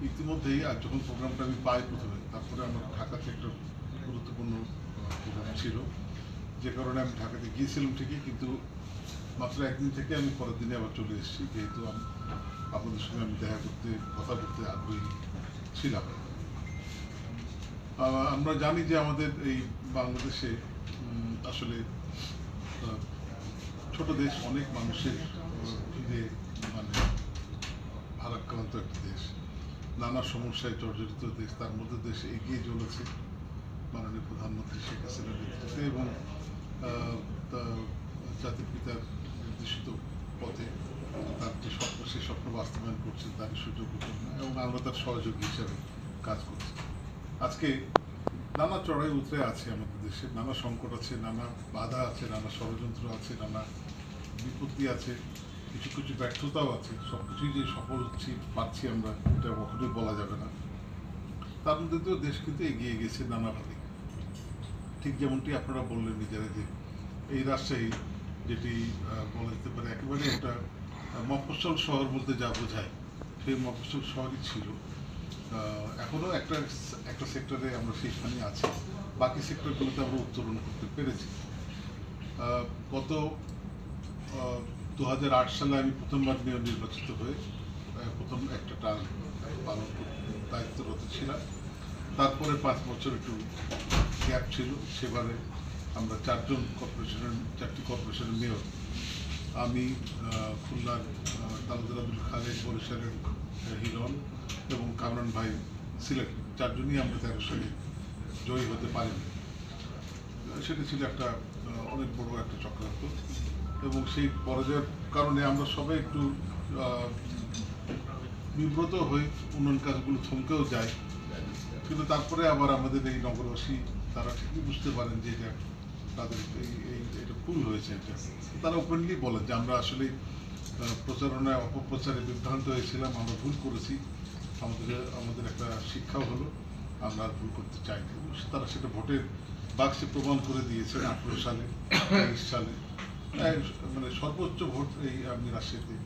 ইতিমধ্যেই আর যখন প্রোগ্রামটা আমি পাই প্রথমে, তারপরে আমার ঢাকাতে একটা গুরুত্বপূর্ণ প্রোগ্রাম ছিল, যে কারণে আমি ঢাকাতে গিয়েছিলাম ঠিকই, কিন্তু মাত্র একদিন থেকে আমি পরের দিনে আবার চলে এসেছি, যেহেতু আপনাদের সঙ্গে আমি দেখা করতে, কথা বলতে আগ্রহী ছিলাম। আমরা জানি যে আমাদের এই বাংলাদেশে আসলে ছোট দেশ, অনেক মানুষের ভিড়ে মানে ভারাক্রান্ত একটা দেশ, নানা সমস্যায় জর্জরিত দেশ। তার মধ্যে দেশ এগিয়ে চলেছে মাননীয় প্রধানমন্ত্রী শেখ হাসিনার নেতৃত্বে এবং জাতির পিতার নির্দেশিত পথে তার যে স্বপ্ন, সেই স্বপ্ন বাস্তবায়ন করছে, তার সুযোগ এবং আমরা তার সহযোগী হিসাবে কাজ করছি। আজকে নানা চড়াই উতরে আছে আমাদের দেশে, নানা সংকট আছে, নানা বাধা আছে, নানা ষড়যন্ত্র আছে, নানা বিপত্তি আছে, কিছু কিছু ব্যর্থতাও আছে। সব কিছুই যে সফল পাচ্ছি আমরা, এটা কখনোই বলা যাবে না। তার মধ্যে তো দেশ কিন্তু এগিয়ে গেছে নানাভাবে। ঠিক যেমনটি আপনারা বললেন নিজেরা, যে এই রাজশাহী, যেটি বলা যেতে পারে একেবারে একটা মফস্বল শহর বলতে যা বোঝায়, সেই মফস্বল শহরই ছিল। এখনও একটা একটা সেক্টরে আমরা সেইখানে আছি, বাকি সেক্টরগুলোতে আমরা উত্তরণ করতে পেরেছি। গত 2008 সালে আমি প্রথমবার নির্বাচিত হয়ে প্রথম একটা টার্ম পালন দায়িত্বরত ছিলাম। তারপরে 5 বছর একটু গ্যাপ ছিল। সেবারে আমরা চারটি কর্পোরেশনের মেয়র, আমি, খুলনার তালুকদার আব্দুল খালেক, বরিশালের হিরন এবং কামরান ভাই সিলেট, চারজনই আমরা 13 সালে জয়ী হতে পারিনি। সেটা ছিল একটা অনেক বড় একটা চক্রান্ত, এবং সেই পরাজয়ের কারণে আমরা সবাই একটু বিব্রত হয়ে উন্নয়ন কাজগুলো থমকেও যায়। কিন্তু তারপরে আবার আমাদের এই নগরবাসী তারা ঠিকই বুঝতে পারেন যে এটা তাদের এটা ভুল হয়েছে। এটা তারা ওপেনলি বলেন যে আমরা আসলে প্রচারণায়, অপপ্রচারে বিভ্রান্ত হয়েছিলাম, আমরা ভুল করেছি, আমাদের একটা শিক্ষাও হলো, আমরা আর ভুল করতে চাই না। তারা সেটা ভোটের বাক্সে প্রমাণ করে দিয়েছে 18 সালে, 23 সালে, মানে সর্বোচ্চ ভোট এই আপনি রাজশাহীতে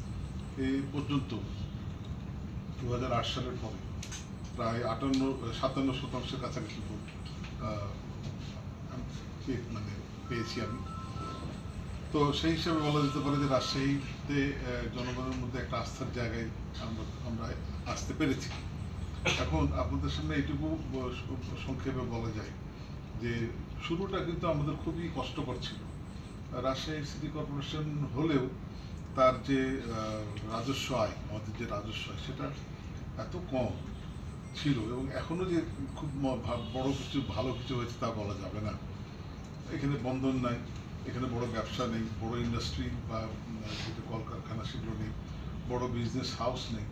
এই পর্যন্ত 2008 সালের পরে প্রায় 57% কাছাকাছি ভোট মানে পেয়েছি আমি। তো সেই হিসাবে বলা যেতে পারে যে রাজশাহীতে জনগণের মধ্যে একটা আস্থার জায়গায় আমরা আসতে পেরেছি। এখন আপনাদের সামনে এইটুকু সংক্ষেপে বলা যায় যে শুরুটা কিন্তু আমাদের খুবই কষ্টকর ছিল। রাজশাহী সিটি কর্পোরেশন হলেও তার যে রাজস্ব আয়, আমাদের যে রাজস্ব আয়, সেটা এত কম ছিল, এবং এখনো যে খুব বড় কিছু ভালো কিছু হয়েছে তা বলা যাবে না। এখানে বন্দর নাই, এখানে বড় ব্যবসা নেই, বড় ইন্ডাস্ট্রি বা যেটা কলকারখানা সেগুলো নেই, বড় বিজনেস হাউস নেই,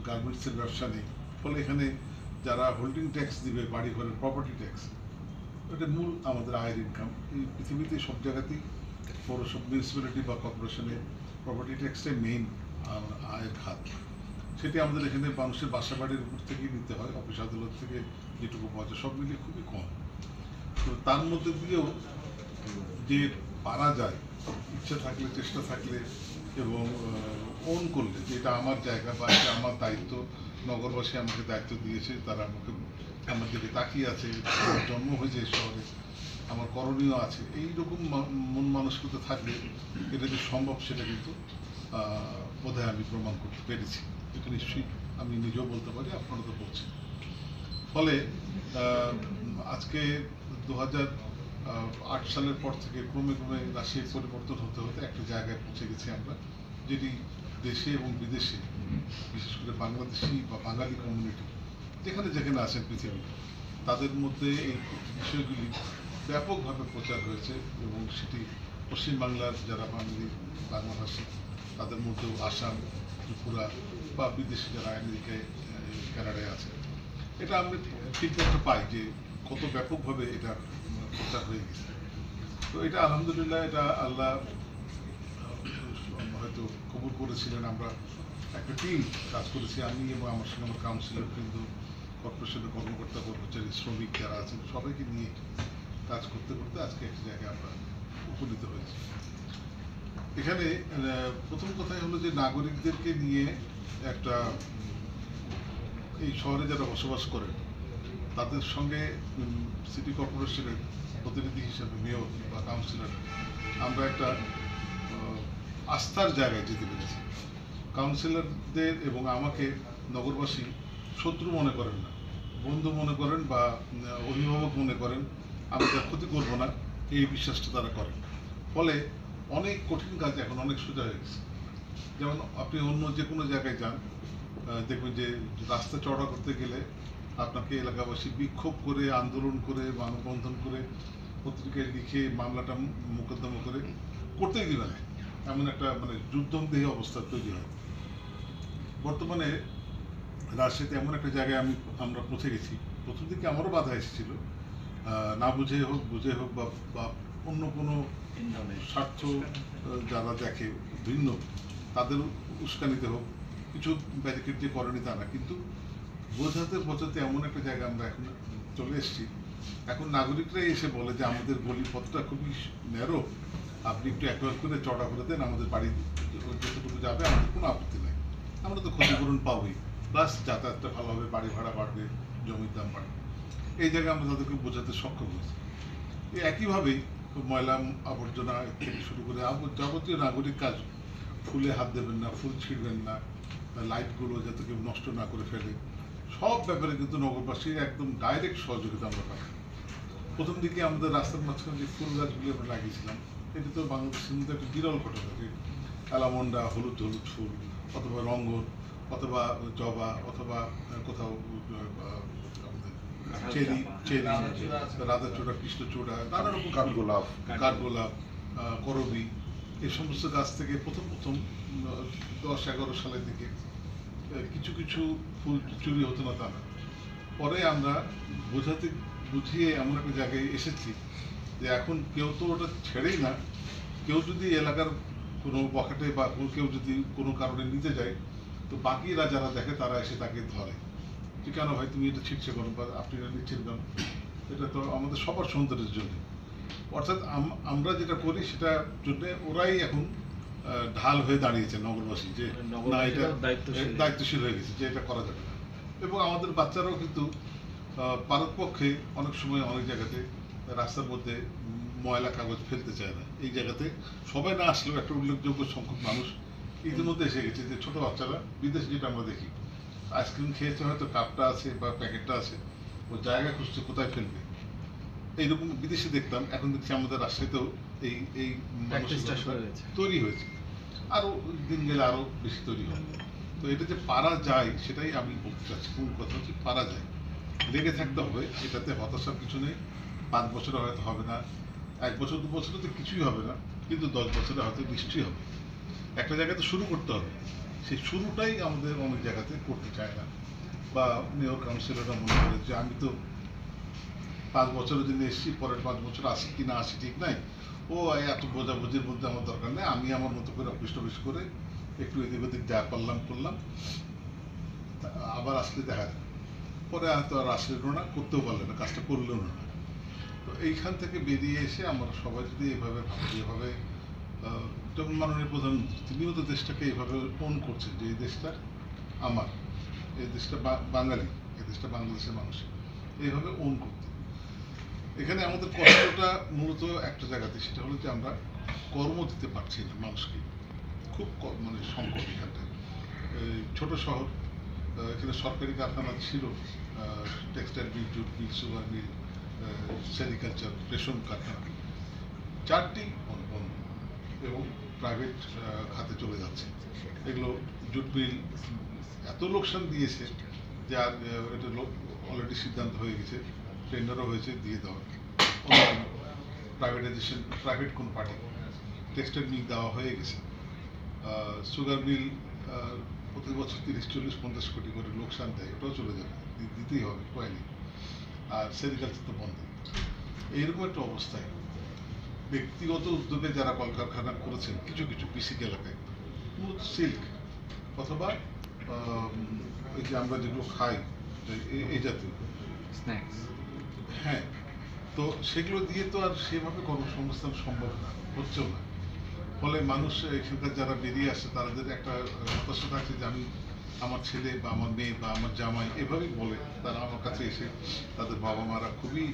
গার্মেন্টসের ব্যবসা নেই। ফলে এখানে যারা হোল্ডিং ট্যাক্স দিবে, বাড়ি ঘরের প্রপার্টি ট্যাক্স, এটা মূল আমাদের আয়ের ইনকাম। এই পৃথিবীতে সব জায়গাতেই পৌরসভা, মিউনিসিপ্যালিটি বা কর্পোরেশনে প্রপার্টি ট্যাক্সটাই মেইন আয়ের খাত। সেটি আমাদের এখানে মানুষের বাসা বাড়ির উপর থেকেই নিতে হয়, অফিস আদালত থেকে যেটুকু পাওয়া যায়, সব মিলিয়ে খুবই কম। তো তার মধ্যে দিয়েও যে পারা যায়, ইচ্ছা থাকলে, চেষ্টা থাকলে এবং ওন করলে যে এটা আমার জায়গা বা এটা আমার দায়িত্ব, নগরবাসী আমাকে দায়িত্ব দিয়েছে, তারা আমার দিকে তাকিয়ে আছে, আমার জন্ম হয়েছে এই শহরে, আমার করণীয় আছে, এইরকম মন মানসিকতা থাকলে এটা যে সম্ভব সেটা কিন্তু বোধহয় আমি প্রমাণ করতে পেরেছি। এটা নিশ্চয়ই আমি নিজেও বলতে পারি, আপনারা তো বলছেন। ফলে আজকে 2008 সালের পর থেকে ক্রমে ক্রমে রাশিয়ার পরিবর্তন হতে হতে একটা জায়গায় পৌঁছে গেছি আমরা, যেটি দেশে এবং বিদেশে, বিশেষ করে বাংলাদেশি বা বাঙালি কমিউনিটি যেখানে যেখানে আছেন পৃথিবী, তাদের মধ্যে এই বিষয়গুলি ব্যাপকভাবে প্রচার হয়েছে, এবং সেটি পশ্চিমবাংলার যারা বাংলাভাষী তাদের মধ্যেও আসাম, ত্রিপুরা বা বিদেশি যারা আমেরিকায়, কানাডায় আছে, এটা আমরা ফিডব্যাকটা পাই যে কত ব্যাপকভাবে এটা প্রচার হয়ে গেছে। তো এটা আলহামদুলিল্লাহ, এটা আল্লাহ হয়তো কবুল করেছিলেন। আমরা একটা টিম কাজ করেছি, আমি এবং আমার সঙ্গে আমার কাউন্সিলর, কিন্তু কর্পোরেশনের কর্মকর্তা, কর্মচারী, শ্রমিক যারা আছেন সবাইকে নিয়ে কাজ করতে করতে আজকে একটা জায়গায় আমরা উপনীত হয়েছি। এখানে প্রথম কথাই হলো যে নাগরিকদেরকে নিয়ে একটা এই শহরে যারা বসবাস করেন তাদের সঙ্গে সিটি কর্পোরেশনের প্রতিনিধি হিসেবে মেয়র বা কাউন্সিলর আমরা একটা আস্থার জায়গায় যেতে পেরেছি। কাউন্সিলরদের এবং আমাকে নগরবাসী শত্রু মনে করেন না, বন্ধু মনে করেন বা অভিভাবক মনে করেন, আমি তার ক্ষতি করবো না, এই বিশ্বাসটা তারা করেন। ফলে অনেক কঠিন কাজ এখন অনেক সোজা হয়ে গেছে। যেমন আপনি অন্য যে কোনো জায়গায় যান, দেখবেন যে রাস্তা চওড়া করতে গেলে আপনাকে এলাকাবাসী বিক্ষোভ করে, আন্দোলন করে, মানববন্ধন করে, পত্রিকায় লিখে, মামলাটা মোকদ্দমা করে করতেই দিবে না, এমন একটা মানে যুদ্ধমদেহী অবস্থা তৈরি হয়। বর্তমানে রাজশাহীতে এমন একটা জায়গায় আমরা পৌঁছে গেছি, প্রথম দিকে আমারও বাধা এসেছিল, না বুঝে হোক, বুঝে হোক বা অন্য কোনো স্বার্থ যারা দেখে ভিন্ন, তাদের উস্কানিতে হোক, কিছু ব্যারিকেড যে করেনি তা না, কিন্তু বোঝাতে বোঝাতে এমন একটা জায়গায় আমরা এখন চলে এসেছি। এখন নাগরিকরাই এসে বলে যে আমাদের গলিপথটা খুবই ন্যারো, আপনি একটু একবার করে চড়া করে দেন, আমাদের বাড়ি যতটুকু যাবে আমাদের কোনো আপত্তি নেই, আমরা তো ক্ষতিপূরণ পাবোই, প্লাস যাতায়াতটা ভালো হবে, বাড়ি ভাড়া বাড়বে, জমির দাম বাড়বে। এই জায়গায় আমরা তাদেরকে বোঝাতে সক্ষম হয়েছি। একইভাবেই ময়লা আবর্জনা থেকে শুরু করে যাবতীয় নাগরিক কাজ, ফুলে হাত দেবেন না, ফুল ছিঁড়বেন না, লাইটগুলো যাতে কেউ নষ্ট না করে ফেলে, সব ব্যাপারে কিন্তু নগরবাসীর একদম ডাইরেক্ট সহযোগিতা আমরা পাই। প্রথম দিকে আমাদের রাস্তার মাঝখানে যে ফুল গাছগুলি আমরা লাগিয়েছিলাম, এটি তো বাংলাদেশের মধ্যে একটা বিরল ঘটনা, যে অ্যালামন্ডা, হলুদ হলুদ ফুল, অথবা রঙ্গন, অথবা জবা, অথবা কোথাও চেরি চেরি রাধাচূড়া, কৃষ্ণচূড়া, নানা রকম কাঠগোলাপ, করবি, এই সমস্ত গাছ থেকে প্রথম 10-11 সালের দিকে কিছু কিছু ফুল চুরি হতো না তা না। পরে আমরা বুঝিয়ে এমন একটা জায়গায় এসেছি যে এখন কেউ তো ওটা ছেড়েই না, কেউ যদি এলাকার কোনো পকেটে বা কেউ যদি কোনো কারণে নিতে যায়, তো বাকিরা যারা দেখে তারা এসে তাকে ধরে, যে কেন ভাই তুমি এটা ছিটছে কেন, বা আপনি এটা নিচ্ছেন কেন, এটা তো আমাদের সবার সৌন্দর্যের জন্য। অর্থাৎ আমরা যেটা করি সেটার জন্য ওরাই এখন ঢাল হয়ে দাঁড়িয়েছে নগরবাসী, যে না, এটা দায়িত্বশীল হয়ে গেছে যে এটা করা যাবে না। এবং আমাদের বাচ্চারাও কিন্তু পারতপক্ষে অনেক সময় অনেক জায়গাতে রাস্তার মধ্যে ময়লা কাগজ ফেলতে চায় না। এই জায়গাতে সবাই না আসলেও একটা উল্লেখযোগ্য সংখ্যক মানুষ ইতিমধ্যে এসে গেছে, যে ছোট বাচ্চারা বিদেশে যেটা আমরা দেখি, আইসক্রিম খেয়েছে, হয়তো কাপটা আছে বা প্যাকেটটা আছে, ও জায়গা খুঁজছে কোথায় ফেলবে। এইরকম বিদেশে দেখতাম, এখন দেখছি আমাদের রাজশাহীতেও এই এই মানসিকতা তৈরি হয়েছে, আরো দিন গেলে আরো বেশি তৈরি হবে। তো এটা যে পারা যায় সেটাই আমি বলতে চাচ্ছি, কোন কথা হচ্ছে পারা যায়, লেগে থাকতে হবে, এটাতে হতাশার কিছু নেই। 5 বছরে হয়তো হবে না, 1 বছর 2 বছরে তো কিছুই হবে না, কিন্তু 10 বছরে হয়তো নিশ্চয়ই হবে। একটা জায়গাতে শুরু করতে হবে, সেই শুরুটাই আমাদের অনেক জায়গাতে করতে চায় না, বা মেয়র কাউন্সিলররা মনে করে যে আমি তো 5 বছরের জন্য এসেছি, পরের 5 বছর আসি কি না আসি ঠিক নাই, ও এত বোঝাবুঝির মধ্যে আমার দরকার নেই, আমি আমার মতো করে অফিস করে একটু এদিক ওদিক যা করলাম, আবার আসলে দেখা যায়, পরে হয়তো আর আসলেও না, করতেও পারলে না, কাজটা করলেও না। তো এইখান থেকে বেরিয়ে এসে আমরা সবাই যদি এভাবে ভাবি, এভাবে যেমন মাননীয় প্রধানমন্ত্রী, তিনিও তো দেশটাকে এইভাবে ওন করছেন যে এই দেশটা আমার, এই দেশটা বাঙালি, এই দেশটা বাংলাদেশের মানুষ, এইভাবে ওন করতে। এখানে আমাদের কষ্টটা মূলত একটা জায়গাতে, সেটা হলো যে আমরা কর্ম দিতে পারছি না মানুষকে, খুব মানে সংকট এখানটায়। ছোট শহর, এখানে সরকারি কারখানা ছিল, textile mill, jute mill, sugar mill, sericulture, রেশম কারখানা, 4টি বন্ধ এবং প্রাইভেট খাতে চলে যাচ্ছে। এগুলো জুট মিল এত লোকসান দিয়েছে যে আর এটা অলরেডি সিদ্ধান্ত হয়ে গেছে, টেন্ডারও হয়েছে, দিয়ে দেওয়া প্রাইভেটাইজেশন, প্রাইভেট কোন পার্টি। টেক্সটাইল মিল দেওয়া হয়ে গেছে, সুগার মিল প্রতি বছর 30-40-50 কোটি করে লোকসান দেয়, ওটাও চলে যাবে, দিতেই হবে পয়নি। আর সেরিকালচার তো বন্ধ। এইরকম একটা অবস্থায় ব্যক্তিগত উদ্যোগে যারা কলকারখানা করেছেন কিছু কিছু পিসিক এলাকায়, মূলত সিল্ক অথবা এই যে আমরা যেগুলো খাই এই জাতীয় স্ন্যাক্স, হ্যাঁ, তো সেগুলো দিয়ে তো আর সেভাবে কর্মসংস্থান সম্ভব না, হচ্ছেও না। ফলে মানুষ এখানকার যারা বেরিয়ে আসছে তাদের একটা হতাশা থাকছে যে আমি আমার ছেলে বা আমার মেয়ে বা আমার জামাই এভাবেই বলে, তারা আমার কাছে এসে তাদের বাবা মারা খুবই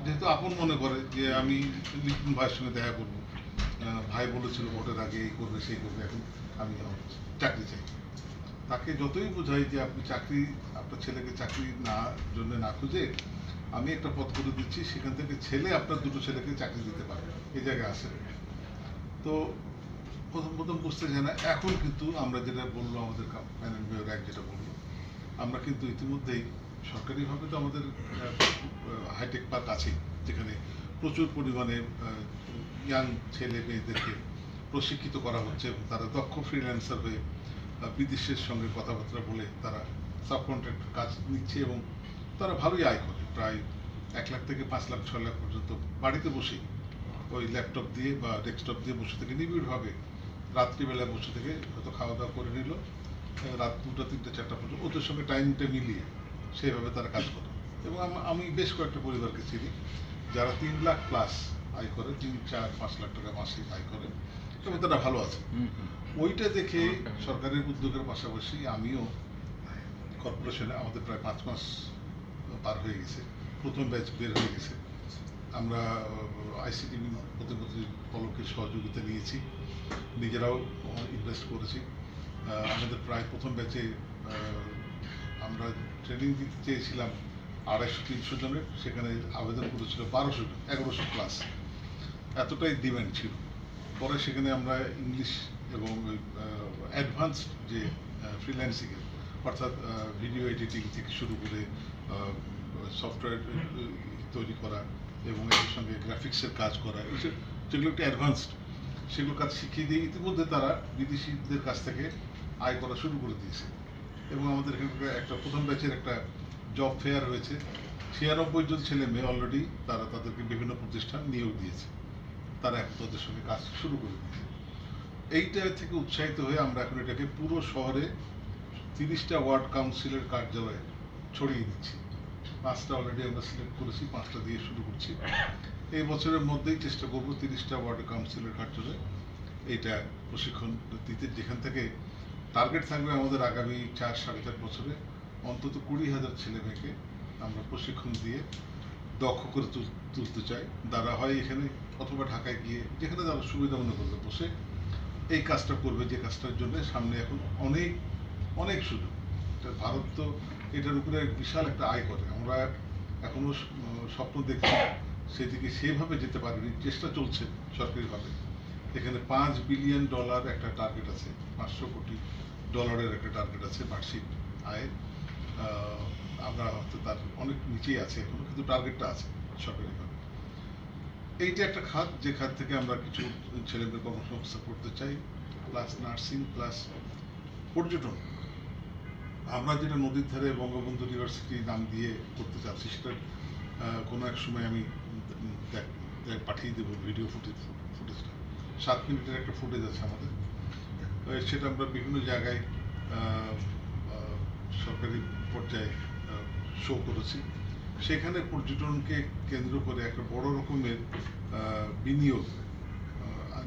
যেহেতু আপন মনে করে যে আমি লিটন ভাইয়ের সঙ্গে দেখা করবো, ভাই বলেছিল ভোটের আগে এই করবে সেই করবে, এখন আমি চাকরি চাই। তাকে যতই বোঝাই যে আপনি চাকরি, আপনার ছেলেকে চাকরি না জন্য না খুঁজে আমি একটা পথ করে দিচ্ছি, সেখান থেকে ছেলে আপনার দুটো ছেলেকে চাকরি দিতে পারবে, এই জায়গায় আসে। তো প্রথম প্রথম বুঝতে চায় না। এখন কিন্তু আমরা যেটা বললো আমাদের প্যানেল মেয়র এক যেটা বললো, আমরা কিন্তু ইতিমধ্যেই সরকারিভাবে তো আমাদের হাইটেক পার্ক আছে, যেখানে প্রচুর পরিমাণে ইয়াং ছেলে মেয়েদেরকে প্রশিক্ষিত করা হচ্ছে এবং তারা দক্ষ ফ্রিল্যান্সার হয়ে বিদেশের সঙ্গে কথাবার্তা বলে তারা সাবকন্ট্রাক্ট কাজ নিচ্ছে এবং তারা ভালোই আয় করে, প্রায় 1 লাখ থেকে 5 লাখ 6 লাখ পর্যন্ত বাড়িতে বসেই ওই ল্যাপটপ দিয়ে বা ডেস্কটপ দিয়ে বসে থেকে নিবিড়ভাবে রাত্রিবেলায় বসে থেকে হয়তো খাওয়া দাওয়া করে নিল, রাত 2টা 3টা 4টা পর্যন্ত ওদের সঙ্গে টাইমটা মিলিয়ে সেইভাবে তারা কাজ করে। এবং আমি বেশ কয়েকটা পরিবারকে চিনি যারা 3 লাখ প্লাস আয় করে, 3, 4, 5 লাখ টাকা মাসে আয় করে এবং তারা ভালো আছে। ওইটা দেখে সরকারের উদ্যোগের পাশাপাশি আমিও কর্পোরেশনে, আমাদের প্রায় 5 মাস পার হয়ে গেছে, প্রথম ব্যাচ বের হয়ে গেছে, আমরা আইসিটি প্রতিমন্ত্রী পলকের সহযোগিতা নিয়েছি, নিজেরাও ইনভেস্ট করেছি। আমাদের প্রায় প্রথম ব্যাচে আমরা ট্রেনিং দিতে চেয়েছিলাম 250-300 জনের, সেখানে আবেদন করেছিল 1200 জন, 1100 প্লাস, এতটাই ডিম্যান্ড ছিল। পরে সেখানে আমরা ইংলিশ এবং অ্যাডভান্সড যে ফ্রিল্যান্সিংয়ের, অর্থাৎ ভিডিও এডিটিং থেকে শুরু করে সফটওয়্যার তৈরি করা এবং এর সঙ্গে গ্রাফিক্সের কাজ করা, এইসব যেগুলো একটু অ্যাডভান্সড, সেগুলো কাজ শিখিয়ে দিয়ে ইতিমধ্যে তারা বিদেশিদের কাছ থেকে আয় করা শুরু করে দিয়েছে। এবং আমাদের এখানে একটা প্রথম ব্যাচের একটা জব ফেয়ার হয়েছে, 96 জন ছেলে মেয়ে অলরেডি তারা তাদেরকে বিভিন্ন প্রতিষ্ঠান নিয়োগ দিয়েছে, তারা এখন তাদের সঙ্গে কাজ শুরু করে দিয়েছে। এইটা থেকে উৎসাহিত হয়ে আমরা এখন এটাকে পুরো শহরে 30টা ওয়ার্ড কাউন্সিলের কার্যালয়ে ছড়িয়ে দিচ্ছি। 5টা অলরেডি আমরা সিলেক্ট করেছি, 5টা দিয়ে শুরু করছি। এই বছরের মধ্যেই চেষ্টা করব 30টা ওয়ার্ড কাউন্সিলের কার্যালয়ে এইটা প্রশিক্ষণ দিতে, যেখান থেকে টার্গেট থাকবে আমাদের আগামী 4-4.5 বছরে অন্তত 20,000 ছেলে মেয়েকে আমরা প্রশিক্ষণ দিয়ে দক্ষ করে তুলতে চাই। তারা হয় এখানে অথবা ঢাকায় গিয়ে যেখানে তারা সুবিধা মনে করবে বসে এই কাজটা করবে, যে কাজটার জন্য সামনে এখন অনেক অনেক সুযোগ। ভারত তো এটার উপরে বিশাল একটা আয় করে, আমরা এখনো স্বপ্ন দেখছি, সেদিকে সেভাবে যেতে পারিনি, চেষ্টা চলছে সরকারিভাবে। এখানে $5 বিলিয়ন একটা টার্গেট আছে, $500 কোটি একটা টার্গেট আছে বার্ষিক আয়ের। আমরা হয়তো তার অনেক নিচেই আছে এখনো, কিন্তু টার্গেটটা আছে সরকারিভাবে। এইটা একটা খাত, যে খাত থেকে আমরা কিছু ছেলেমেয়ের কর্মসংস্থান করতে চাই, প্লাস নার্সিং, প্লাস পর্যটন। আমরা যেটা নদীর ধারে বঙ্গবন্ধু ইউনিভার্সিটি নাম দিয়ে করতে চাচ্ছি, সেটা কোনো এক সময় আমি পাঠিয়ে দেবো ভিডিও ফুটেজটা। 7 মিনিটের একটা ফুটেজ আছে আমাদের, সেটা আমরা বিভিন্ন জায়গায় সরকারি পর্যায়ে শো করেছি। সেখানে পর্যটনকে কেন্দ্র করে একটা বড় রকমের বিনিয়োগ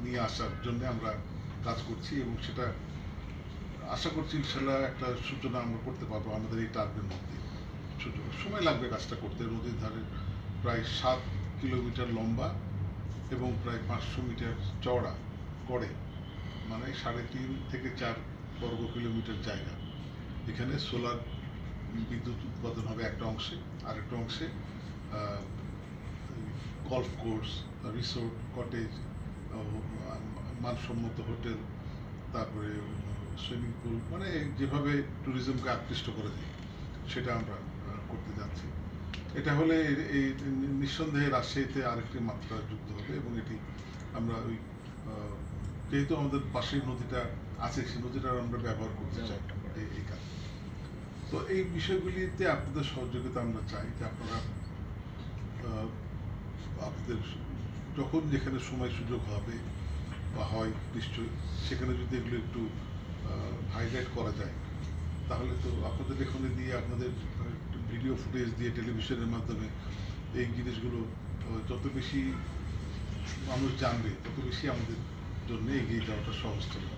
নিয়ে আসার জন্য আমরা কাজ করছি এবং সেটা আশা করছি ইনশাল্লাহ একটা সূচনা আমরা করতে পারবো আমাদের এই টার্গের মধ্যে। সময় লাগবে কাজটা করতে। নদীর ধারে প্রায় 7 কিলোমিটার লম্বা এবং প্রায় 500 মিটার চওড়া গড়ে, মানে 3.5 থেকে 4 বর্গ কিলোমিটার জায়গা। এখানে সোলার বিদ্যুৎ উৎপাদন হবে একটা অংশে, আরেকটা অংশে গলফ কোর্স, রিসোর্ট, কটেজ, মানসম্মত হোটেল, তারপরে সুইমিং পুল, মানে যেভাবে ট্যুরিজমকে আকৃষ্ট করে দেয় সেটা আমরা করতে যাচ্ছি। এটা হলে এই নিঃসন্দেহে রাজশাহীতে আরেকটি মাত্রা যুক্ত হবে এবং এটি আমরা ওই যেহেতু আমাদের পাশের নদীটা আছে, সেই নদীটার আমরা ব্যবহার করতে চাই এই কাজ। তো এই বিষয়গুলিতে আপনাদের সহযোগিতা আমরা চাই, যে আপনারা আপনাদের যখন যেখানে সময় সুযোগ হবে বা হয় নিশ্চয়ই, সেখানে যদি এগুলো একটু হাইলাইট করা যায়, তাহলে তো আপনাদের এখানে দিয়ে আপনাদের ভিডিও ফুটেজ দিয়ে টেলিভিশনের মাধ্যমে এই জিনিসগুলো যত বেশি মানুষ জানবে, তত বেশি আমাদের জন্য এগিয়ে যাওয়াটা সহজ হবে।